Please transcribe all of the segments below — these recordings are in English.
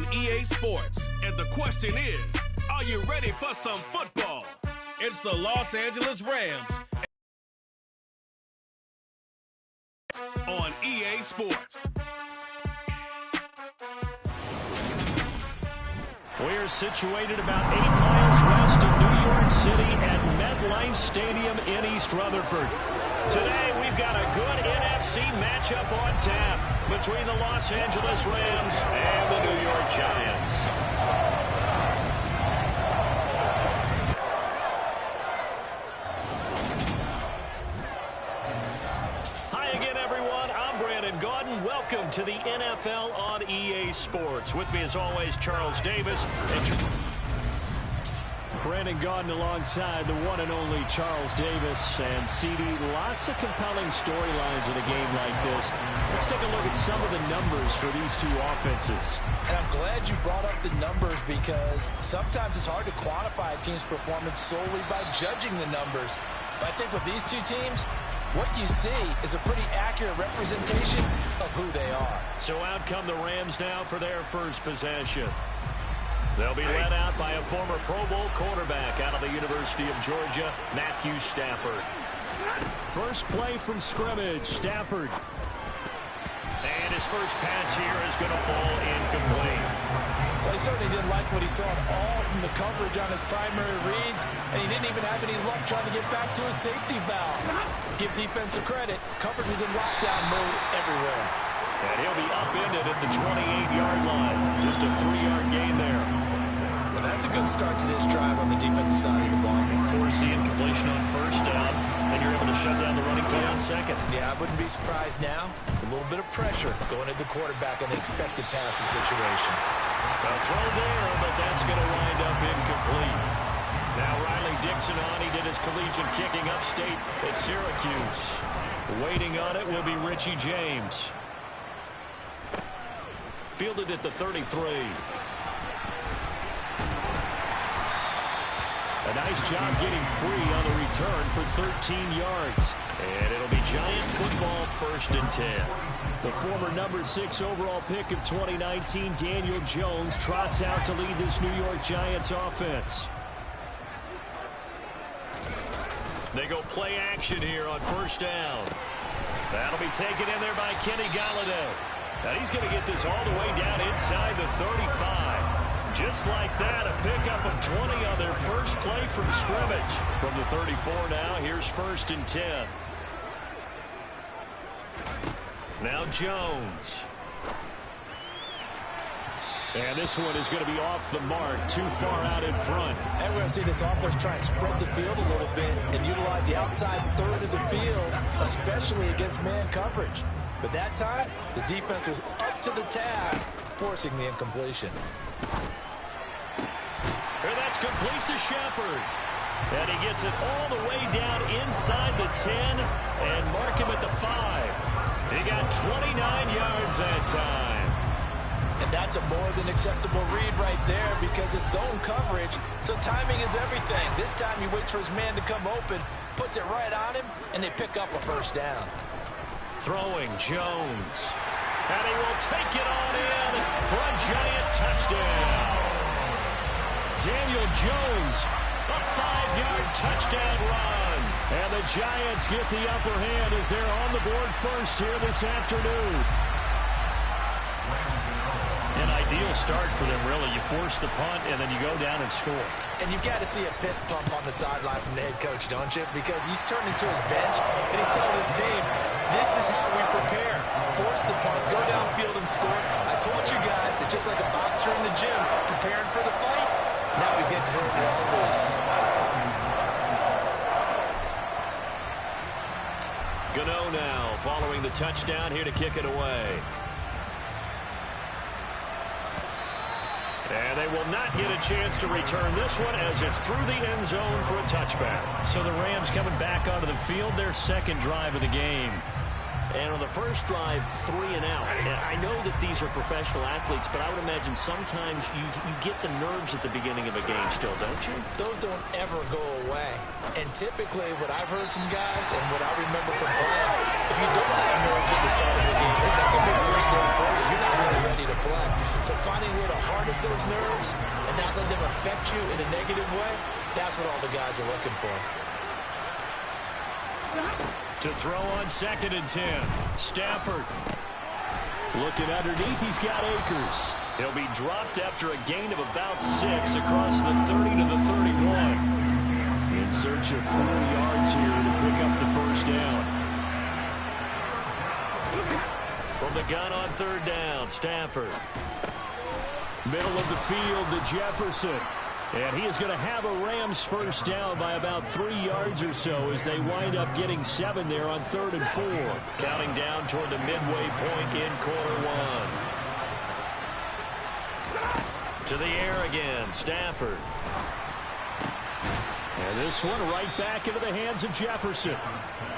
on EA Sports. And the question is, are you ready for some football? It's the Los Angeles Rams on EA Sports. We're situated about 8 miles west of New York City at MetLife Stadium in East Rutherford. Today, we've got a good NFC matchup on tap between the Los Angeles Rams and the New York Giants. Welcome to the NFL on EA Sports. With me, as always, Charles Davis. Brandon Gaudin alongside the one and only Charles Davis. And CD, lots of compelling storylines in a game like this. Let's take a look at some of the numbers for these two offenses. And I'm glad you brought up the numbers because sometimes it's hard to quantify a team's performance solely by judging the numbers. But I think with these two teams, what you see is a pretty accurate representation of who they are. So out come the Rams now for their first possession. They'll be led out by a former Pro Bowl quarterback out of the University of Georgia, Matthew Stafford. First play from scrimmage, Stafford. And his first pass here is going to fall incomplete. Well, he certainly didn't like what he saw at all from the coverage on his primary reads, and he didn't even have any luck trying to get back to his safety valve. Give defensive credit. Coverage was in lockdown mode everywhere. And he'll be upended at the 28-yard line. Just a 3-yard gain there. Well, that's a good start to this drive on the defensive side of the ball. Force the incompletion on first down, and you're able to shut down the running play on second. Yeah, I wouldn't be surprised now. A little bit of pressure going at the quarterback in the expected passing situation. A throw there, but that's going to wind up incomplete. Now Riley Dixon on. He did his collegiate kicking upstate at Syracuse. Waiting on it will be Richie James. Fielded at the 33. A nice job getting free on the return for 13 yards. And it'll be Giant football, 1st and 10. The former number 6 overall pick of 2019, Daniel Jones, trots out to lead this New York Giants offense. They go play action here on first down. That'll be taken in there by Kenny Galladay. Now he's going to get this all the way down inside the 35. Just like that, a pickup of 20 on their first play from scrimmage. From the 34 now, here's 1st and 10. Now Jones. And this one is going to be off the mark, too far out in front. And we're going to see this offense try and spread the field a little bit and utilize the outside third of the field, especially against man coverage. But that time, the defense was up to the task, forcing the incompletion. And that's complete to Shepard. And he gets it all the way down inside the 10 and mark him at the 5. He got 29 yards that time. And that's a more than acceptable read right there because it's zone coverage, so timing is everything. This time he waits for his man to come open, puts it right on him, and they pick up a first down. Throwing Jones. And he will take it on in for a Giant touchdown. Daniel Jones, a 5-yard touchdown run. And the Giants get the upper hand as they're on the board first here this afternoon. An ideal start for them, really. You force the punt, and then you go down and score. And you've got to see a fist pump on the sideline from the head coach, don't you? Because he's turned into his bench, and he's telling his team, this is how we prepare. Force the punt, go downfield and score. I told you guys, it's just like a boxer in the gym preparing for the fight. Now we get to hear it all voice. Gano now following the touchdown here to kick it away. And they will not get a chance to return this one as it's through the end zone for a touchback. So the Rams coming back onto the field, their second drive of the game. And on the first drive, 3 and out. And I know that these are professional athletes, but I would imagine sometimes you get the nerves at the beginning of a game still, don't you? Those don't ever go away. And typically what I've heard from guys and what I remember from playing, if you don't have nerves at the start of the game, it's not going to be a great day for you. You're not really ready to play. So finding a way to harness those nerves and not let them affect you in a negative way, that's what all the guys are looking for. To throw on 2nd and 10. Stafford. Looking underneath, he's got Akers. He'll be dropped after a gain of about 6 across the 30 to the 31. In search of 4 yards here to pick up the first down. From the gun on 3rd down, Stafford. Middle of the field to Jefferson. And he is going to have a Rams first down by about 3 yards or so as they wind up getting 7 there on 3rd and 4. Counting down toward the midway point in quarter 1. To the air again, Stafford. And this one right back into the hands of Jefferson.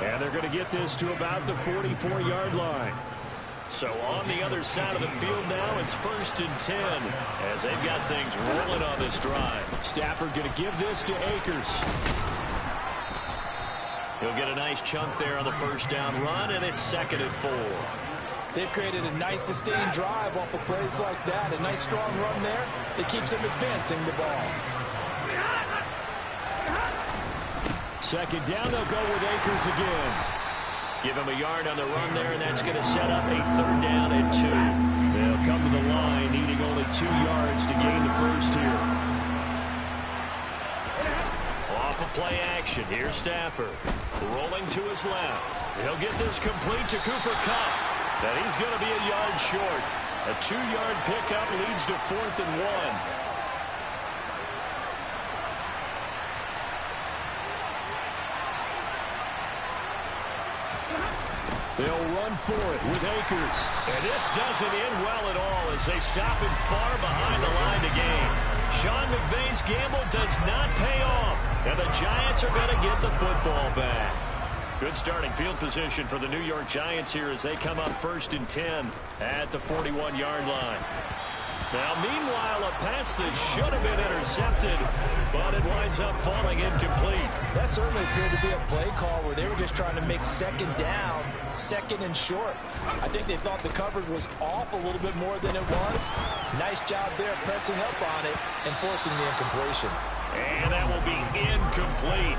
And they're going to get this to about the 44-yard line. So on the other side of the field now, it's 1st and 10 as they've got things rolling on this drive. Stafford going to give this to Akers. He'll get a nice chunk there on the first down run, and it's 2nd and 4. They've created a nice sustained drive off of plays like that. A nice strong run there that keeps them advancing the ball. 2nd down, they'll go with Akers again. Give him a yard on the run there, and that's going to set up a 3rd down and 2. They'll come to the line, needing only 2 yards to gain the first here. Off of play action, here's Stafford. Rolling to his left. He'll get this complete to Cooper Kupp. And he's going to be a yard short. A 2-yard pickup leads to 4th and 1. They'll run for it with Akers. And this doesn't end well at all as they stop him far behind the line to gain. Sean McVay's gamble does not pay off. And the Giants are going to get the football back. Good starting field position for the New York Giants here as they come up 1st and 10 at the 41-yard line. Now, meanwhile, a pass that should have been intercepted, but it winds up falling incomplete. That certainly appeared to be a play call where they were just trying to make 2nd down, 2nd and short. I think they thought the coverage was off a little bit more than it was. Nice job there pressing up on it and forcing the incompletion. And that will be incomplete.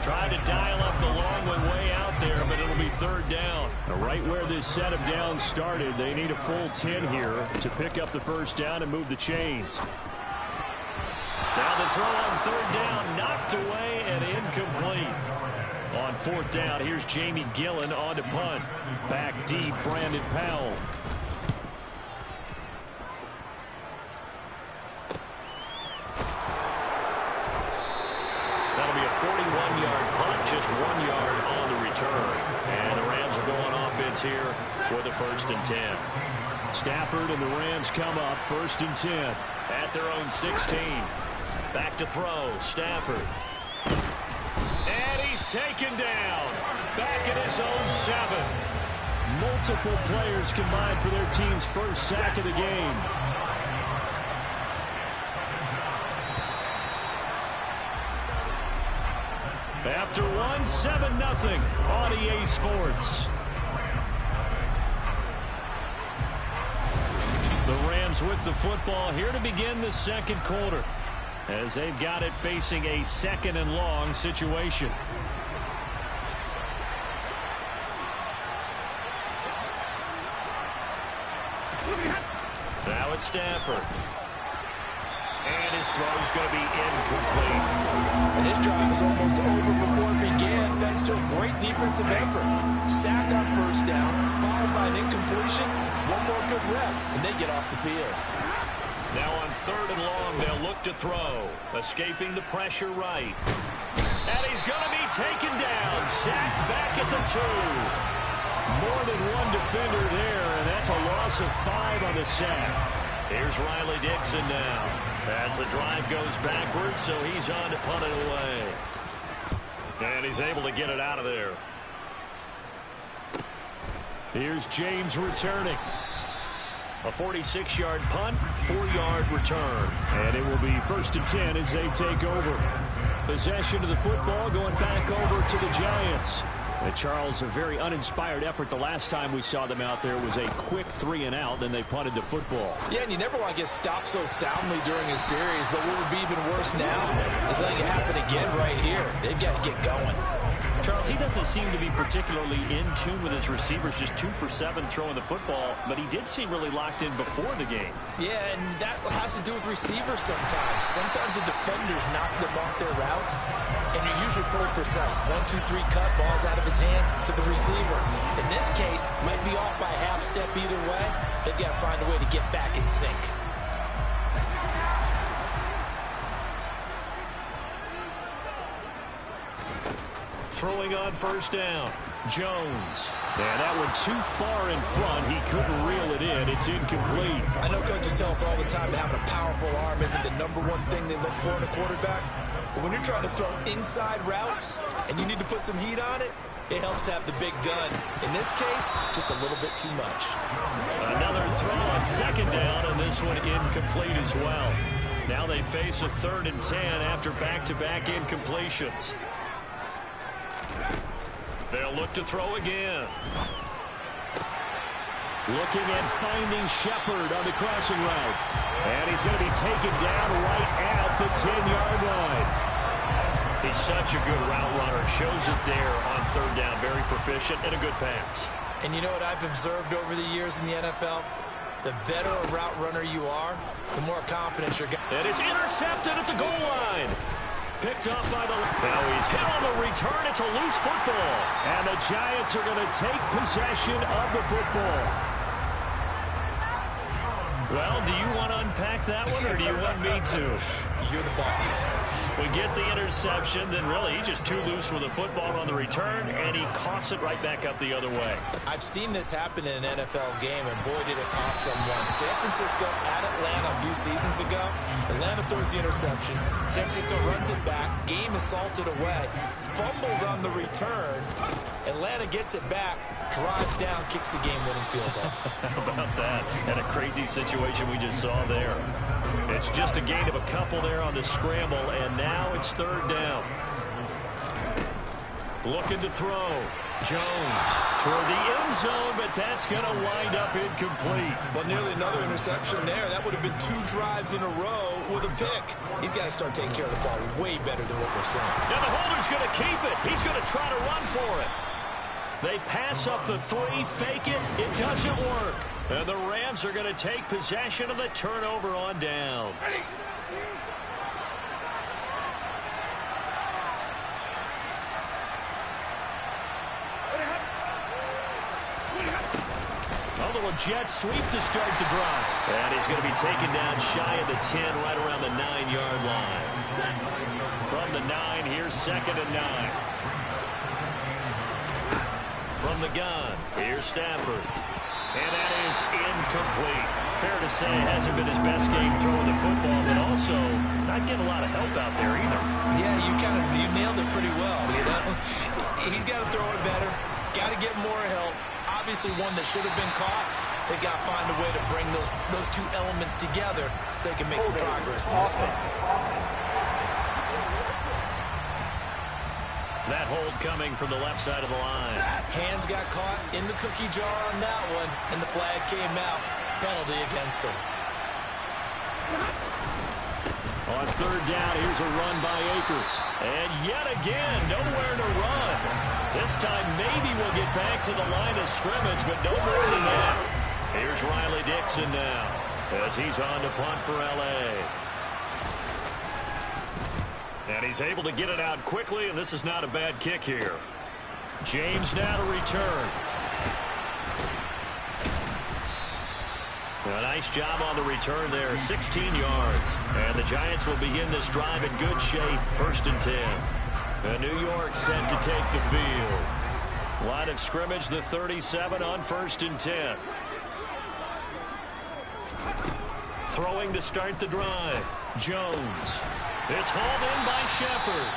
Trying to dial up the long one way out there, but it'll be 3rd down. Right where this set of downs started, they need a full 10 here to pick up the first down and move the chains. Now the throw on 3rd down, knocked away and incomplete. On 4th down, here's Jamie Gillen on to punt. Back deep, Brandon Powell. That'll be a 41-yard punt, just 1 yard on the return. And the Rams are going offense here for the 1st and 10. Stafford and the Rams come up 1st and 10 at their own 16. Back to throw, Stafford. And he's taken down. Back at his own 7. Multiple players combined for their team's first sack of the game. After 1, 7-0 on EA Sports. The Rams with the football here to begin the 2nd quarter as they've got it facing a 2nd and long situation. Now it's Stafford. And his throw is going to be incomplete. And his drive is almost over before it began thanks to a great defensive effort. Sack on 1st down, followed by an incompletion. One more good rep, and they get off the field. Now on 3rd and long, they'll look to throw. Escaping the pressure right. And he's going to be taken down. Sacked back at the 2. More than one defender there, and that's a loss of 5 on the sack. Here's Riley Dixon now. As the drive goes backwards, so he's on to punt it away. And he's able to get it out of there. Here's James returning. A 46-yard punt, 4-yard return. And it will be 1st and 10 as they take over. Possession of the football going back over to the Giants. Charles, a very uninspired effort the last time we saw them out there was a quick 3 and out, then they punted the football. Yeah, and you never want to get stopped so soundly during a series, but what would be even worse now is letting it happen again right here. They've got to get going. Charles, he doesn't seem to be particularly in tune with his receivers, just 2 for 7 throwing the football, but he did seem really locked in before the game. Yeah, and that has to do with receivers sometimes. Sometimes the defenders knock them off their routes, and you're usually pretty precise. 1, 2, 3 cut, ball's out of his hands to the receiver. In this case, might be off by a half step either way. They've got to find a way to get back in sync. Throwing on first down, Jones. And that one too far in front. He couldn't reel it in. It's incomplete. I know coaches tell us all the time that having a powerful arm isn't the #1 thing they look for in a quarterback. But when you're trying to throw inside routes and you need to put some heat on it, it helps have the big gun. In this case, just a little bit too much. Another throw on second down, and this one incomplete as well. Now they face a 3rd and 10 after back-to-back incompletions. They'll look to throw again. Looking and finding Shepard on the crossing route. And he's going to be taken down right at the 10-yard line. He's such a good route runner. Shows it there on 3rd down. Very proficient and a good pass. And you know what I've observed over the years in the NFL? The better a route runner you are, the more confidence you're getting. And it's intercepted at the goal line. Picked up by the... Now he's hit on the return. It's a loose football. And the Giants are going to take possession of the football. Well, do you want to unpack that one, or do you want me to? You're the boss. We get the interception, then really he's just too loose with the football on the return, and he coughs it right back up the other way. I've seen this happen in an NFL game, and boy, did it cost someone. San Francisco at Atlanta a few seasons ago. Atlanta throws the interception. San Francisco runs it back. Game is salted away. Fumbles on the return. Atlanta gets it back, drives down, kicks the game-winning field goal. How about that? And a crazy situation we just saw there. It's just a gain of a couple there on the scramble, and now it's 3rd down. Looking to throw. Jones toward the end zone, but that's going to wind up incomplete. Well, nearly another interception there. That would have been 2 drives in a row with a pick. He's got to start taking care of the ball way better than what we're saying. And the holder's going to keep it. He's going to try to run for it. They pass up the 3, fake it. It doesn't work. And the Rams are going to take possession of the turnover on downs. A little jet sweep to start the drive. And he's going to be taken down shy of the 10, right around the 9-yard line. From the 9, here's 2nd and 9. From the gun, here's Stafford. And that is incomplete. Fair to say it hasn't been his best game throwing the football, but also not getting a lot of help out there either. Yeah, you nailed it pretty well, you know. He's got to throw it better. Got to get more help. Obviously one that should have been caught. They've got to find a way to bring those 2 elements together so they can make some progress in this one. That hold coming from the left side of the line. Hands got caught in the cookie jar on that one, and the flag came out. Penalty against him. On 3rd down, here's a run by Akers. And yet again, nowhere to run. This time maybe we'll get back to the line of scrimmage, but no more than that. Here's Riley Dixon now as he's on to punt for L.A. And he's able to get it out quickly, and this is not a bad kick here. James now to return. A nice job on the return there, 16 yards. And the Giants will begin this drive in good shape, 1st and 10. And New York set to take the field. Line of scrimmage, the 37 on 1st and 10. Throwing to start the drive. Jones. It's hauled in by Shepard.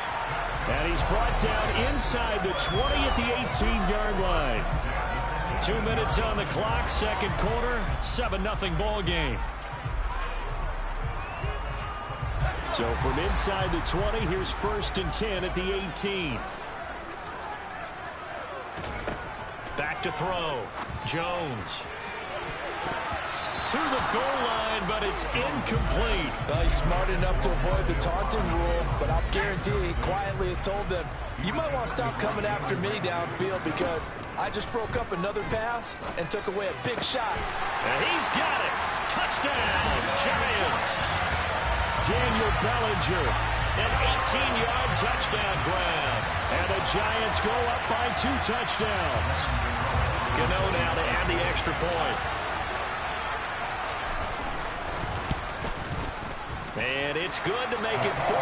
And he's brought down inside the 20 at the 18-yard line. 2 minutes on the clock, 2nd quarter, 7-0 ball game. So from inside the 20, here's 1st and 10 at the 18. throw. Jones. To the goal line, but it's incomplete. Well, he's smart enough to avoid the taunting rule, but I'll guarantee he quietly has told them, you might want to stop coming after me downfield because I just broke up another pass and took away a big shot. And he's got it. Touchdown, Giants. Daniel Bellinger, an 18-yard touchdown grab. And the Giants go up by 2 touchdowns. Gano now to add the extra point. And it's good to make it 14-0.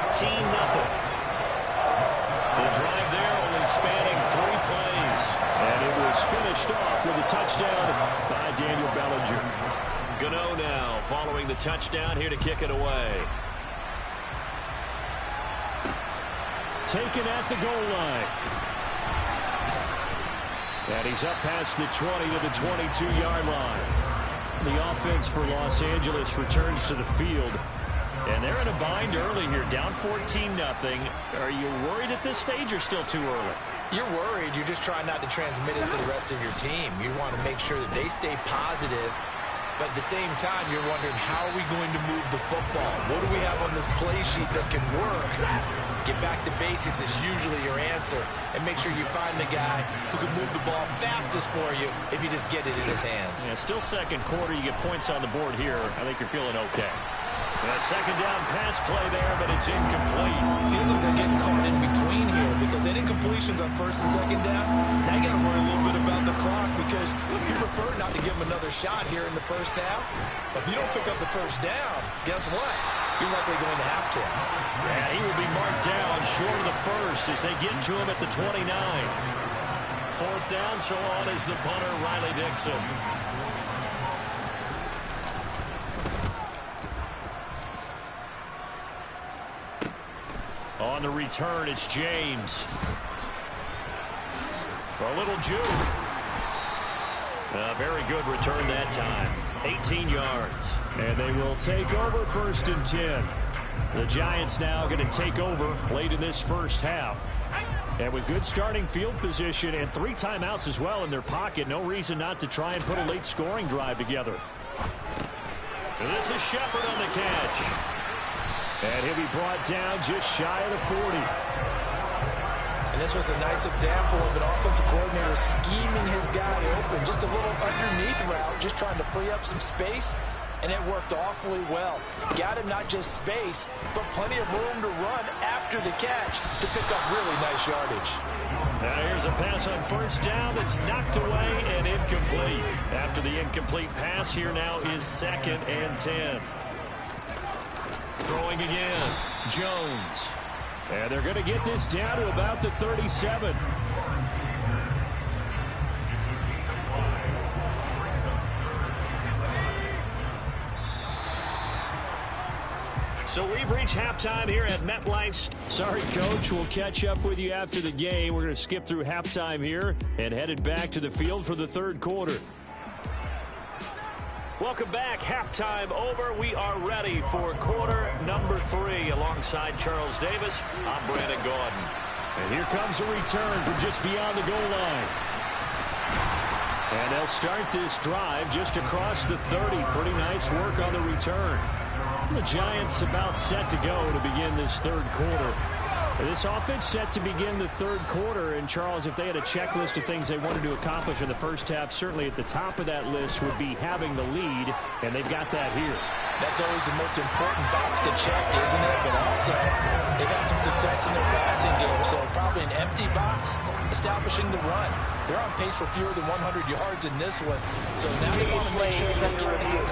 The drive there only spanning 3 plays. And it was finished off with a touchdown by Daniel Bellinger. Gano now following the touchdown here to kick it away. Taken at the goal line. And he's up past the 20 to the 22-yard line. The offense for Los Angeles returns to the field. And they're in a bind early here, down 14-0. Are you worried at this stage or still too early? You're worried. You're just trying not to transmit it to the rest of your team. You want to make sure that they stay positive. But at the same time, you're wondering, how are we going to move the football? What do we have on this play sheet that can work? Get back to basics is usually your answer. And make sure you find the guy who can move the ball fastest for you if you just get it in his hands. Yeah, still second quarter. You get points on the board here. I think you're feeling okay. A second down pass play there, but it's incomplete. Feels like they're getting caught in between here because any incompletions on first and second down, now you got to worry a little bit about the clock because you prefer not to give them another shot here in the first half. But if you don't pick up the first down, guess what? You're likely going to have to. Yeah, he will be marked down short of the first as they get to him at the 29. Fourth down, so on is the punter, Riley Dixon. On the return, it's James. A little juke. A very good return that time. 18 yards. And they will take over first and 10. The Giants now going to take over late in this first half. And with good starting field position and 3 timeouts as well in their pocket, no reason not to try and put a late scoring drive together. And this is Shepard on the catch. And he'll be brought down just shy of the 40. And this was a nice example of an offensive coordinator scheming his guy open. Just a little underneath route, just trying to free up some space. And it worked awfully well. Got him not just space, but plenty of room to run after the catch to pick up really nice yardage. Now here's a pass on first down that's knocked away and incomplete. After the incomplete pass, here now is 2nd and 10. Throwing again, Jones. And they're going to get this down to about the 37. So we've reached halftime here at MetLife. Sorry, Coach. We'll catch up with you after the game. We're going to skip through halftime here and headed back to the field for the third quarter. Welcome back. Halftime over. We are ready for quarter number 3. Alongside Charles Davis, I'm Brandon Gordon. And here comes a return from just beyond the goal line. And they'll start this drive just across the 30. Pretty nice work on the return. The Giants about set to go to begin this third quarter. This offense set to begin the third quarter. And, Charles, if they had a checklist of things they wanted to accomplish in the first half, certainly at the top of that list would be having the lead, and they've got that here. That's always the most important box to check, isn't it? But also, they've had some success in their passing game, so probably an empty box, establishing the run. They're on pace for fewer than 100 yards in this one, so now they want to make sure they get it.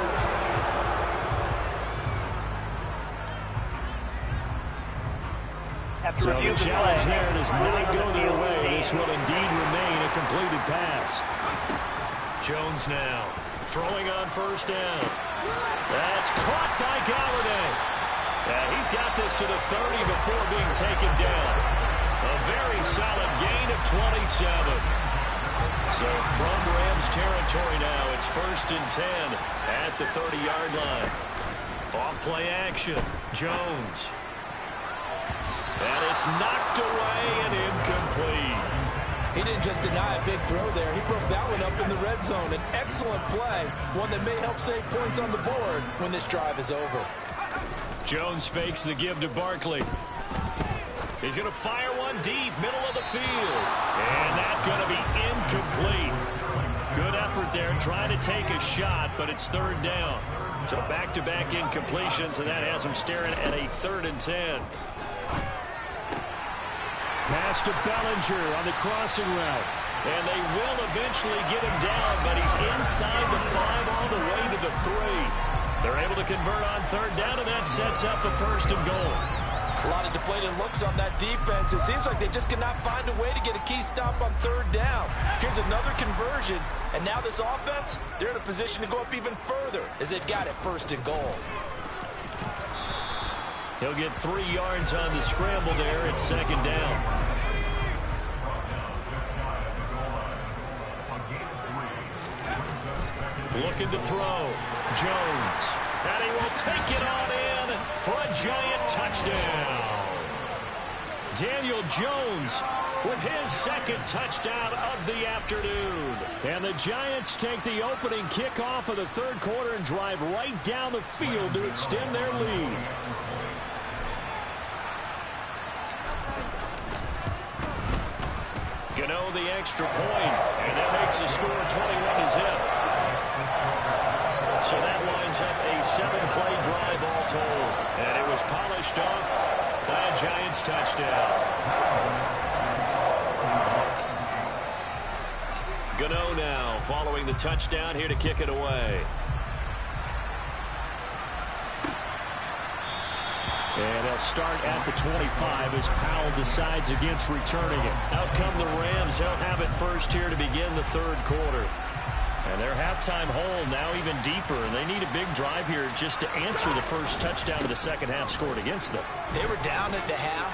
So the challenge there does not go their way. This will indeed remain a completed pass. Jones now throwing on first down. That's caught by Galladay. He's got this to the 30 before being taken down. A very solid gain of 27. So from Rams territory now, it's first and 10 at the 30-yard line. Off play action. Jones. And it's knocked away and incomplete. He didn't just deny a big throw there. He broke that one up in the red zone. An excellent play, one that may help save points on the board when this drive is over. Jones fakes the give to Barkley. He's going to fire one deep, middle of the field. And that's going to be incomplete. Good effort there, trying to take a shot, but it's third down. So back-to-back incompletions, and that has him staring at a 3rd and 10. Pass to Bellinger on the crossing route. And they will eventually get him down, but he's inside the 5 all the way to the 3. They're able to convert on third down, and that sets up the 1st and goal. A lot of deflated looks on that defense. It seems like they just cannot find a way to get a key stop on third down. Here's another conversion, and now this offense, they're in a position to go up even further as they've got it 1st and goal. He'll get 3 yards on the scramble there. It's 2nd down. Looking to throw. Jones. And he will take it on in for a giant touchdown. Daniel Jones with his 2nd touchdown of the afternoon. And the Giants take the opening kickoff of the 3rd quarter and drive right down the field to extend their lead. Gano the extra point, and that makes the score 21-0. So that lines up a 7-play drive all told. And it was polished off by a Giants touchdown. Gano now following the touchdown here to kick it away. And they'll start at the 25 as Powell decides against returning it. Out come the Rams. They'll have it first here to begin the 3rd quarter. And their halftime hole now even deeper. And they need a big drive here just to answer the first touchdown of the 2nd half scored against them. They were down at the half.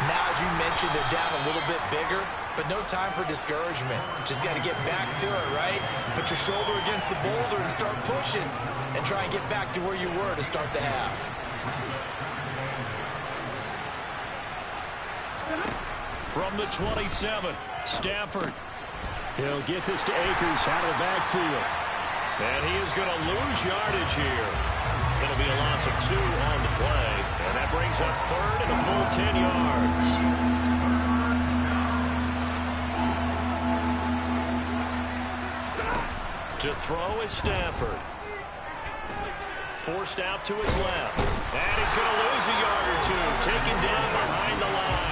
Now, as you mentioned, they're down a little bit bigger, but no time for discouragement. Just got to get back to it, right? Put your shoulder against the boulder and start pushing and try and get back to where you were to start the half. From the 27, Stafford. He'll get this to Akers out of the backfield. And he is going to lose yardage here. It'll be a loss of 2 on the play. And that brings up 3rd and a full 10 yards. To throw is Stafford. Forced out to his left. And he's going to lose a yard or 2. Taken down behind the line.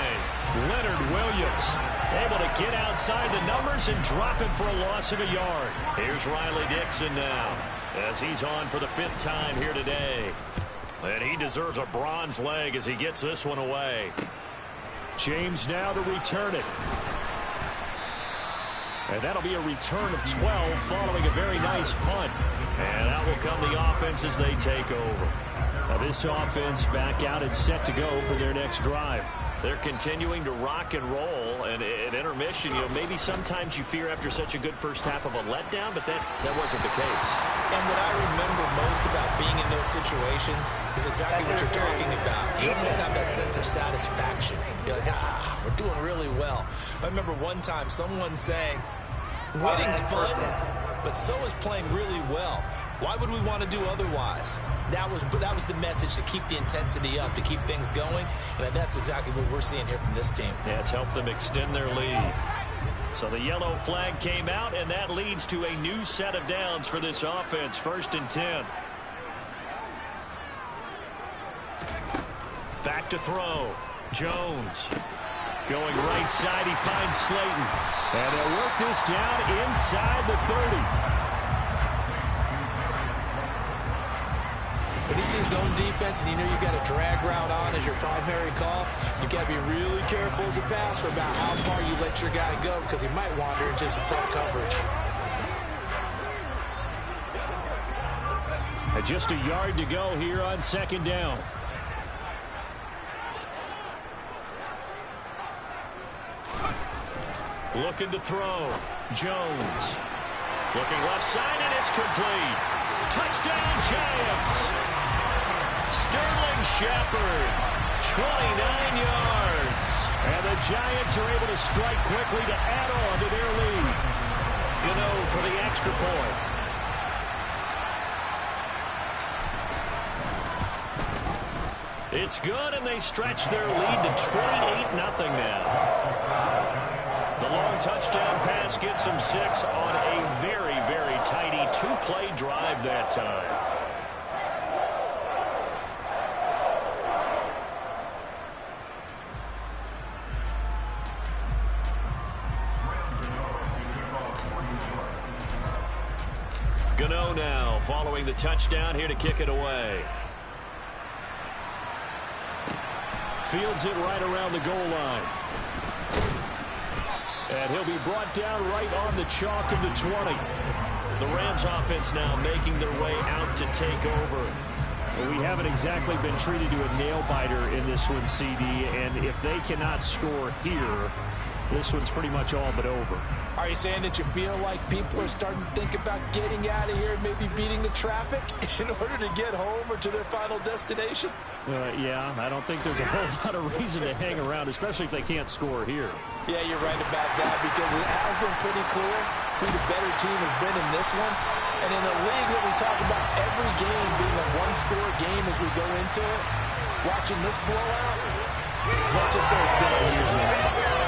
Leonard Williams able to get outside the numbers and drop him for a loss of a yard. Here's Riley Dixon now as he's on for the 5th time here today. And he deserves a bronze leg as he gets this one away. James now to return it. And that'll be a return of 12 following a very nice punt. And out will come the offense as they take over. Now this offense back out and set to go for their next drive. They're continuing to rock and roll, and at intermission, maybe sometimes you fear after such a good first half of a letdown, but that wasn't the case. And what I remember most about being in those situations is exactly what you're talking about. You almost have that sense of satisfaction. You're like, we're doing really well. I remember one time someone saying, winning's fun, but so is playing really well. Why would we want to do otherwise? That was the message, to keep the intensity up, to keep things going, and that's exactly what we're seeing here from this team. Yeah, it's helped them extend their lead. So the yellow flag came out, and that leads to a new set of downs for this offense. 1st and 10. Back to throw. Jones. Going right side, he finds Slayton. And they'll work this down inside the 30. When you see zone defense and you know you've got a drag route on as your primary call, you've got to be really careful as a passer about how far you let your guy go, because he might wander into some tough coverage. And just a yard to go here on 2nd down. Looking to throw. Jones. Looking left side, and it's complete. Touchdown, Giants. Sterling Shepard, 29 yards. And the Giants are able to strike quickly to add on to their lead. Gano for the extra point. It's good, and they stretch their lead to 28-0 now. The long touchdown pass gets them 6 on a very, very tidy two-play drive that time. Gano now following the touchdown here to kick it away. Fields it right around the goal line. And he'll be brought down right on the chalk of the 20. The Rams offense now making their way out to take over. Well, we haven't exactly been treated to a nail-biter in this one, CD, and if they cannot score here, this one's pretty much all but over. Are you saying that you feel like people are starting to think about getting out of here and maybe beating the traffic in order to get home or to their final destination? Yeah, I don't think there's a whole lot of reason to hang around, especially if they can't score here. Yeah, you're right about that, because it has been pretty clear who the better team has been in this one. And in a league that we talk about every game being a one-score game as we go into it, watching this blowout, let's just say it's been unusual.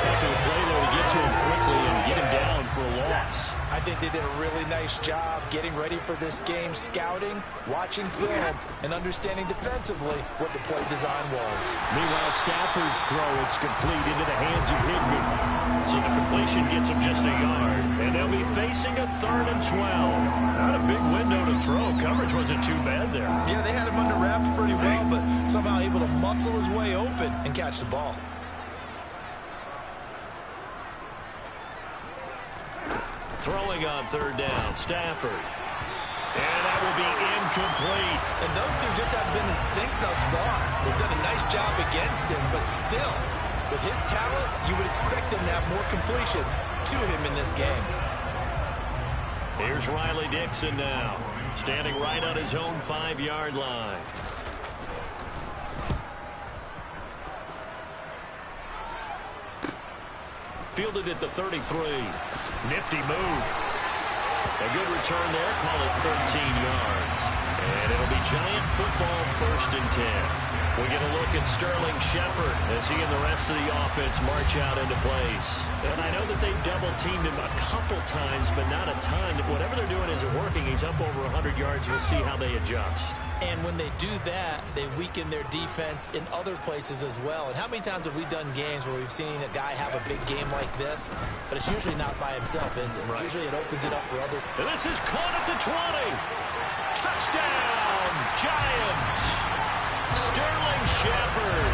Heck of a play, though, to get to him quickly and get him down for a loss. I think they did a really nice job getting ready for this game, scouting, watching film, and understanding defensively what the play design was. Meanwhile, Stafford's throw, it's complete into the hands of Higbee. So the completion gets him just a yard, and they'll be facing a 3rd and 12. Not a big window to throw. Coverage wasn't too bad there. Yeah, they had him under wraps pretty well, but somehow able to muscle his way open and catch the ball. Throwing on 3rd down, Stafford. And that will be incomplete. And those two just haven't been in sync thus far. They've done a nice job against him, but still, with his talent, you would expect them to have more completions to him in this game. Here's Riley Dixon now, standing right on his own 5-yard line. Fielded at the 33. Nifty move. A good return there. Call it 13 yards. And it'll be Giant football 1st and 10. We get a look at Sterling Shepard as he and the rest of the offense march out into place. And I know that they've double-teamed him a couple times, but not a ton. Whatever they're doing isn't working. He's up over 100 yards. We'll see how they adjust. And when they do that, they weaken their defense in other places as well. And how many times have we done games where we've seen a guy have a big game like this, but it's usually not by himself, is it? Right. Usually it opens it up for other. And this is caught at the 20. Touchdown, Giants. Sterling Shepard,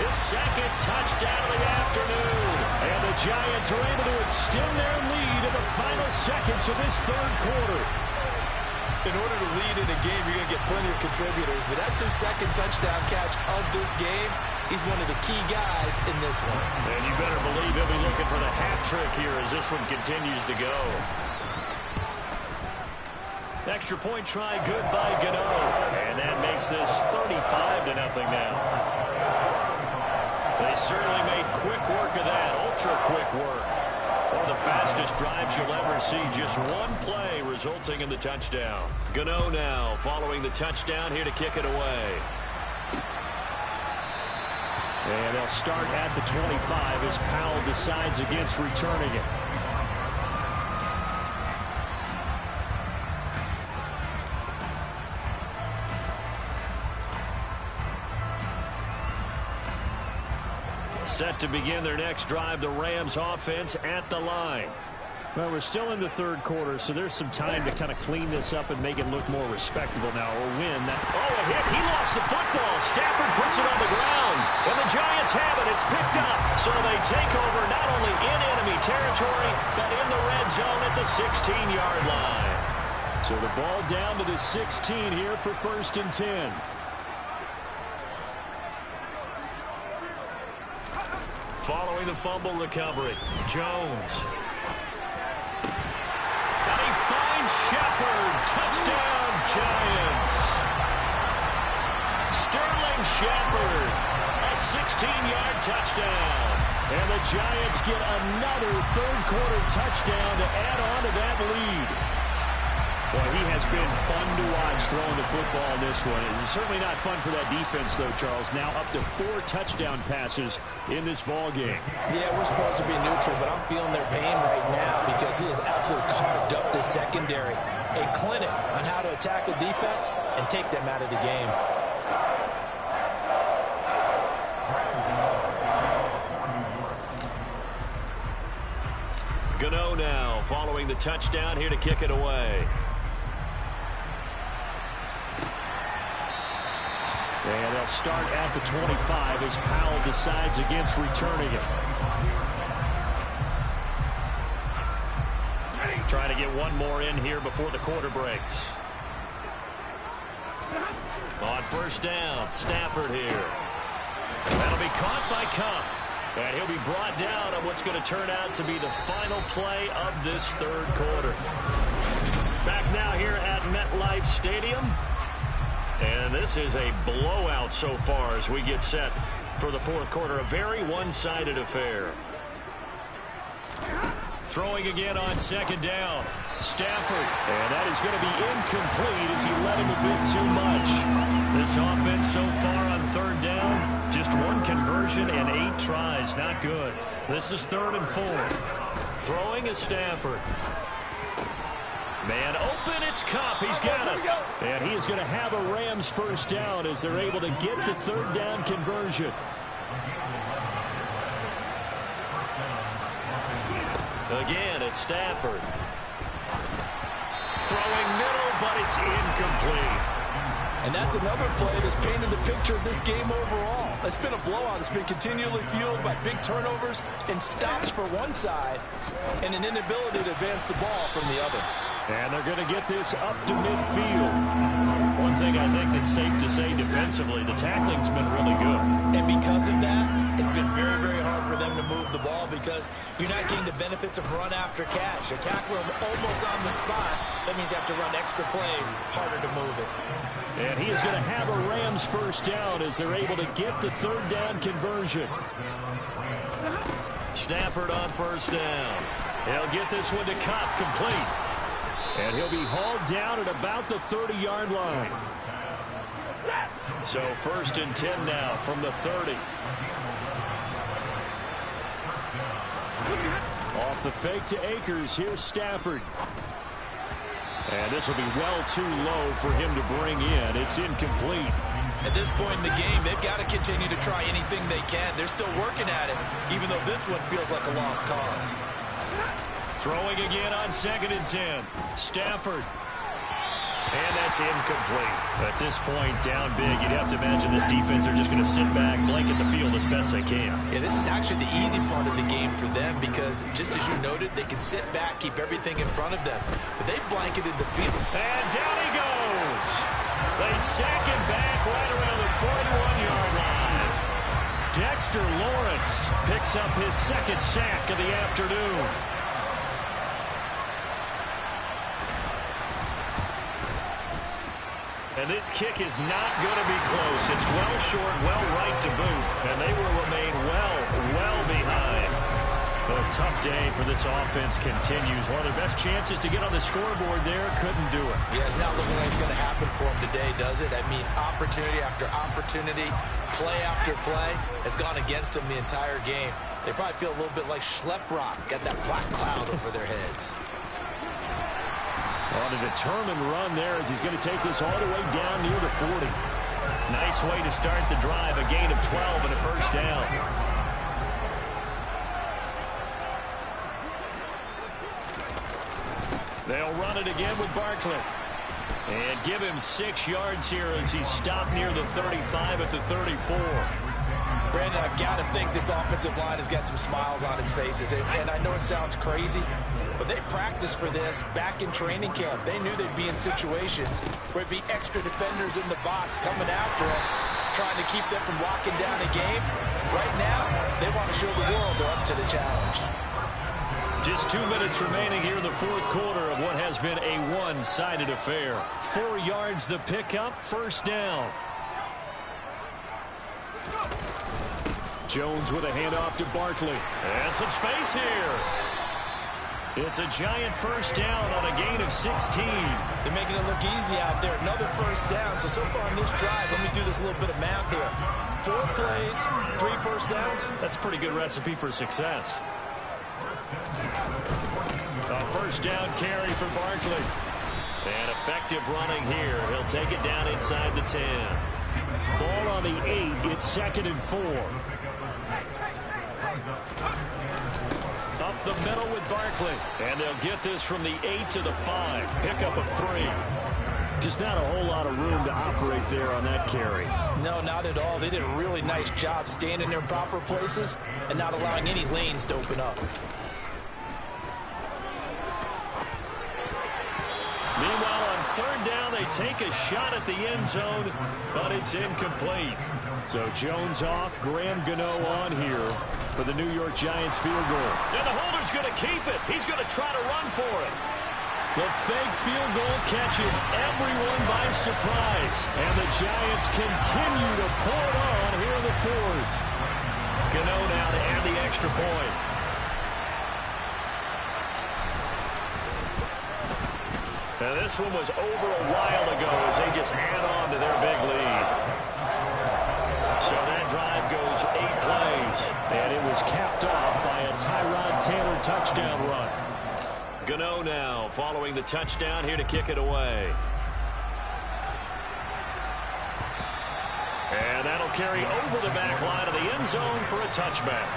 his 2nd touchdown of the afternoon. And the Giants are able to extend their lead in the final seconds of this 3rd quarter. In order to lead in a game, you're going to get plenty of contributors, but that's his 2nd touchdown catch of this game. He's one of the key guys in this one. And you better believe he'll be looking for the hat trick here as this one continues to go. Extra point try, good by Gano. And that makes this 35-0 now. They certainly made quick work of that, ultra-quick work. One of the fastest drives you'll ever see, just one play resulting in the touchdown. Gano now following the touchdown here to kick it away. And they'll start at the 25 as Powell decides against returning it. Set to begin their next drive, the Rams offense at the line. Well, we're still in the 3rd quarter, so there's some time to kind of clean this up and make it look more respectable now, or win. Oh, a hit. He lost the football. Stafford puts it on the ground, and the Giants have it. It's picked up. So they take over not only in enemy territory, but in the red zone at the 16-yard line. So the ball down to the 16 here for 1st and 10. Following the fumble recovery, Jones. And he finds Shepard. Touchdown, Giants. Sterling Shepard, a 16-yard touchdown. And the Giants get another third-quarter touchdown to add on to that lead. Boy, he has been fun to watch throwing the football in this one. It's certainly not fun for that defense, though, Charles. Now up to 4 touchdown passes in this ball game. Yeah, we're supposed to be neutral, but I'm feeling their pain right now because he has absolutely carved up the secondary. A clinic on how to attack a defense and take them out of the game. Gano now following the touchdown here to kick it away. And they'll start at the 25 as Powell decides against returning it. Trying to get one more in here before the quarter breaks. On first down, Stafford here. That'll be caught by Cup. And he'll be brought down on what's going to turn out to be the final play of this third quarter. Back now here at MetLife Stadium. And this is a blowout so far as we get set for the fourth quarter. A very one-sided affair. Throwing again on second down. Stafford. And that is going to be incomplete as he led him a bit too much. This offense so far on third down, just 1 conversion and 8 tries. Not good. This is 3rd and 4. Throwing is Stafford. Man open, it's Cup. He's got it. And he is going to have a Rams first down as they're able to get the third down conversion. Again, it's Stafford. Throwing middle, but it's incomplete. And that's another play that's painted the picture of this game overall. It's been a blowout. It's been continually fueled by big turnovers and stops for one side and an inability to advance the ball from the other. And they're going to get this up to midfield. One thing I think that's safe to say defensively, the tackling's been really good. And because of that, it's been very, very hard for them to move the ball because you're not getting the benefits of run after catch. They're tackling them almost on the spot. That means you have to run extra plays, harder to move it. And he is going to have a Rams first down as they're able to get the third down conversion. Stafford on first down. He'll get this one to Cup, complete. And he'll be hauled down at about the 30-yard line. So 1st and 10 now from the 30. Off the fake to Akers, here's Stafford. And this will be well too low for him to bring in. It's incomplete. At this point in the game, they've got to continue to try anything they can. They're still working at it, even though this one feels like a lost cause. Throwing again on 2nd and 10. Stafford. And that's incomplete. At this point, down big, you'd have to imagine this defense are just going to sit back, blanket the field as best they can. Yeah, this is actually the easy part of the game for them because, just as you noted, they can sit back, keep everything in front of them. But they've blanketed the field. And down he goes. They sack him back right around the 41-yard line. Dexter Lawrence picks up his 2nd sack of the afternoon. And this kick is not going to be close. It's well short, well right to boot. And they will remain well behind. But a tough day for this offense continues. One of their best chances to get on the scoreboard there, couldn't do it. Yeah, it's not looking like it's going to happen for them today, does it? I mean, opportunity after opportunity, play after play has gone against them the entire game. They probably feel a little bit like Schleprock, got that black cloud over their heads. On a determined run there as he's going to take this all the way down near the 40. Nice way to start the drive. A gain of 12 and a first down. They'll run it again with Barkley. And give him 6 yards here as he's stopped near the 35 at the 34. Brandon, I've got to think this offensive line has got some smiles on its faces. And I know it sounds crazy, but they practiced for this back in training camp. They knew they'd be in situations where it'd be extra defenders in the box coming after them, trying to keep them from locking down a game. Right now, they want to show the world they're up to the challenge. Just 2 minutes remaining here in the fourth quarter of what has been a one-sided affair. 4 yards the pickup, first down. Jones with a handoff to Barkley. And some space here. It's a giant first down on a gain of 16. They're making it look easy out there. Another first down. So far on this drive, let me do this little bit of math here. 4 plays, 3 first downs. That's a pretty good recipe for success. A first down carry for Barkley. And effective running here. He'll take it down inside the 10. Ball on the 8. It's 2nd and 4. Up the middle with Barkley. And they'll get this from the 8 to the 5. Pickup of 3. Just not a whole lot of room to operate there on that carry. No, not at all. They did a really nice job staying in their proper places and not allowing any lanes to open up. Meanwhile, on 3rd down, they take a shot at the end zone, but it's incomplete. So Jones off, Graham Gano on here for the New York Giants field goal. And the holder's going to keep it. He's going to try to run for it. The fake field goal catches everyone by surprise. And the Giants continue to pour it on here in the 4th. Gano now to add the extra point. Now this one was over a while ago as they just add on to their big lead. So that drive goes 8 plays. And it was capped off by a Tyrod Taylor touchdown run. Gano now following the touchdown here to kick it away. And that'll carry over the back line of the end zone for a touchback.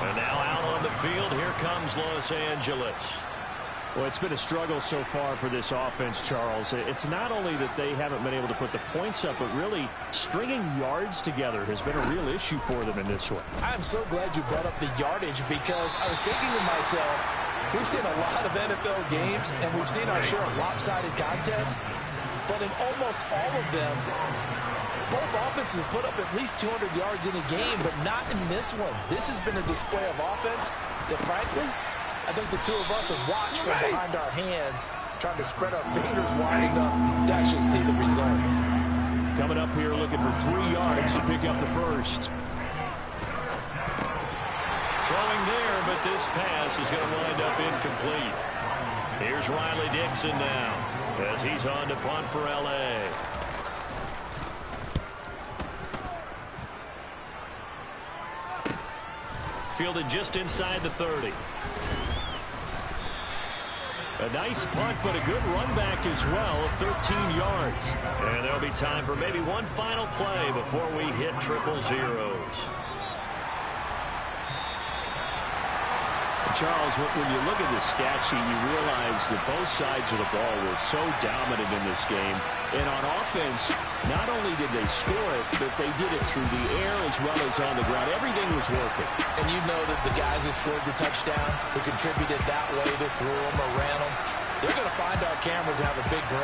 And now out on the field, here comes Los Angeles. Well, it's been a struggle so far for this offense, Charles. It's not only that they haven't been able to put the points up, but really stringing yards together has been a real issue for them in this one. I'm so glad you brought up the yardage because I was thinking to myself, we've seen a lot of NFL games and we've seen our share of lopsided contests, but in almost all of them, both offenses have put up at least 200 yards in a game, but not in this one. This has been a display of offense that, frankly, I think the two of us have watched from behind our hands, trying to spread our fingers wide enough to actually see the result. Coming up here looking for 3 yards to pick up the first. Throwing there, but this pass is going to wind up incomplete. Here's Riley Dixon now as he's on to punt for L.A. Fielded just inside the 30. A nice punt, but a good run back as well of 13 yards. And there'll be time for maybe one final play before we hit triple zeros. Charles, when you look at the stat sheet, you realize that both sides of the ball were so dominant in this game. And on offense, not only did they score it, but they did it through the air as well as on the ground. Everything was working. And you know that the guys who scored the touchdowns, who contributed that way, to throw them or ran them, they're going to find our cameras and have a big grin